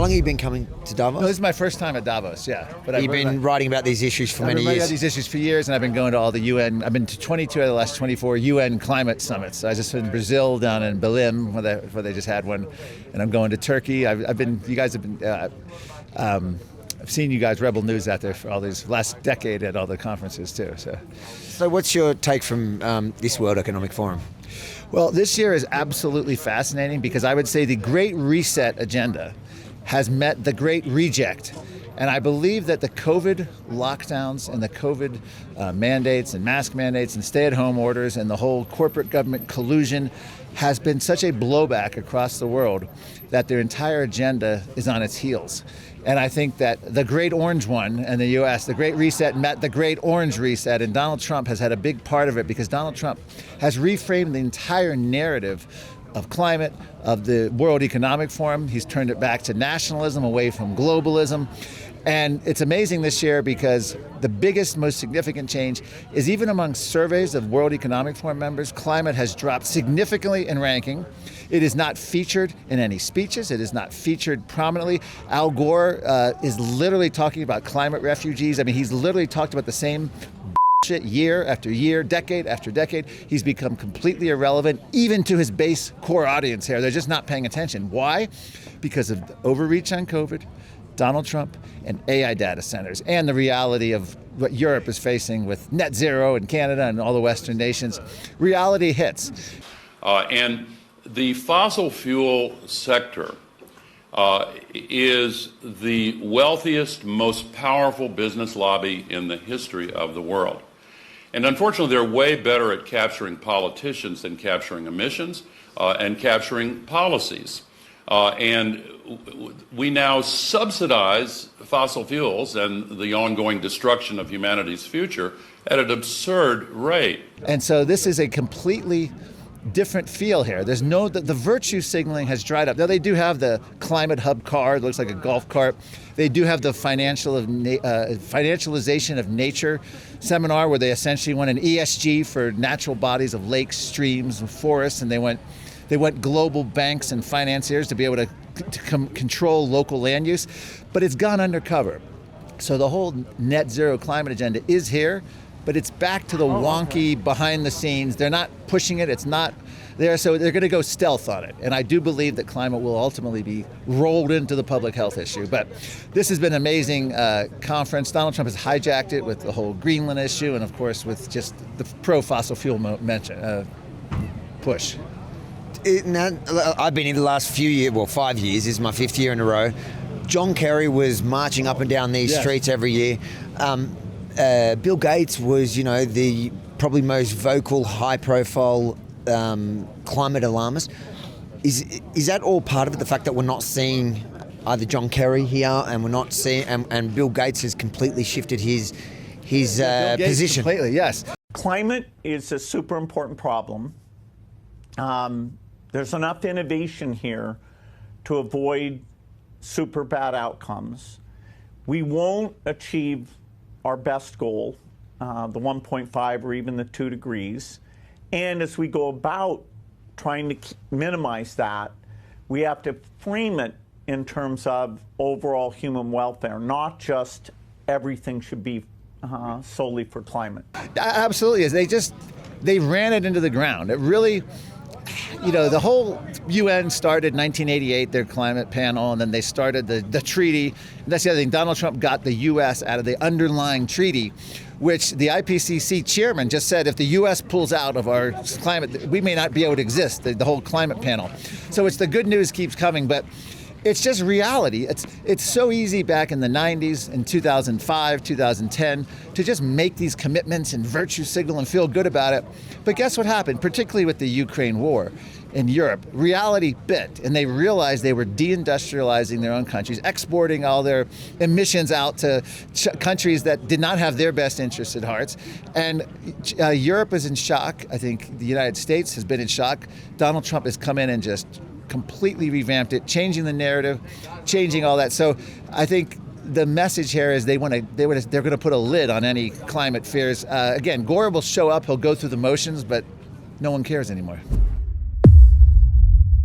How long have you been coming to Davos? No, this is my first time at Davos, yeah. But You've been writing about these issues for many years. I've been writing about these issues for years, and I've been going to all the UN. I've been to 22 out of the last 24 UN climate summits. I just been in Brazil, down in Belém, where they just had one, and I'm going to Turkey. You guys have been. I've seen you guys, Rebel News, out there for all these last decade at all the conferences too. So what's your take from this World Economic Forum? Well, this year is absolutely fascinating because I would say the Great Reset agenda has met the Great Reject. And I believe that the COVID lockdowns and the COVID mandates and mask mandates and stay-at-home orders and the whole corporate government collusion has been such a blowback across the world that their entire agenda is on its heels. And I think that the Great Orange one in the U.S., the Great Reset met the Great Orange Reset, and Donald Trump has had a big part of it because Donald Trump has reframed the entire narrative of climate, of the World Economic Forum. He's turned it back to nationalism, away from globalism. And it's amazing this year because the biggest, most significant change is even among surveys of World Economic Forum members, climate has dropped significantly in ranking. It is not featured in any speeches. It is not featured prominently. Al Gore is literally talking about climate refugees. I mean, he's literally talked about the same shit year after year, decade after decade. He's become completely irrelevant, even to his base core audience here. They're just not paying attention. Why? Because of the overreach on COVID, Donald Trump, and AI data centers, and the reality of what Europe is facing with net zero in Canada and all the Western nations. Reality hits. And the fossil fuel sector is the wealthiest, most powerful business lobby in the history of the world. And unfortunately, they're way better at capturing politicians than capturing emissions and capturing policies. And we now subsidize fossil fuels and the ongoing destruction of humanity's future at an absurd rate. And so this is a completely different feel here. There's the virtue signaling has dried up. Now they do have the climate hub car, it looks like a golf cart. They do have the financialization of nature seminar where they essentially want an ESG for natural bodies of lakes, streams, and forests, and they want global banks and financiers to be able to control local land use, but it's gone undercover. So the whole net zero climate agenda is here, but it's back to the wonky behind the scenes. They're not pushing it, it's not there, so they're going to go stealth on it. And I do believe that climate will ultimately be rolled into the public health issue. But this has been an amazing conference. Donald Trump has hijacked it with the whole Greenland issue and of course with just the pro-fossil fuel push. I've been in the last 5 years, this is my 5th year in a row. John Kerry was marching up and down these streets every year. Bill Gates was, the probably most vocal, high-profile climate alarmist. Is that all part of it, the fact that we're not seeing either John Kerry here and we're not seeing, and Bill Gates has completely shifted his position? Completely, yes. Climate is a super important problem. There's enough innovation here to avoid super bad outcomes. We won't achieve our best goal, the 1.5 or even the 2 degrees. And as we go about trying to minimize that, we have to frame it in terms of overall human welfare, not just everything should be solely for climate. Absolutely is. They ran it into the ground. It really, the whole UN started in 1988, their climate panel, and then they started the treaty. And that's the other thing. Donald Trump got the U.S. out of the underlying treaty, which the IPCC chairman just said, if the U.S. pulls out of our climate, we may not be able to exist, the whole climate panel. So it's the good news keeps coming, but it's just reality. It's so easy back in the 90s, in 2005, 2010, to just make these commitments and virtue signal and feel good about it. But guess what happened, particularly with the Ukraine war in Europe? Reality bit, and they realized they were deindustrializing their own countries, exporting all their emissions out to countries that did not have their best interests at heart. And Europe is in shock. I think the United States has been in shock. Donald Trump has come in and just completely revamped it, changing the narrative, changing all that. So I think the message here is they're going to put a lid on any climate fears. Again, Gore will show up, he'll go through the motions, but no one cares anymore.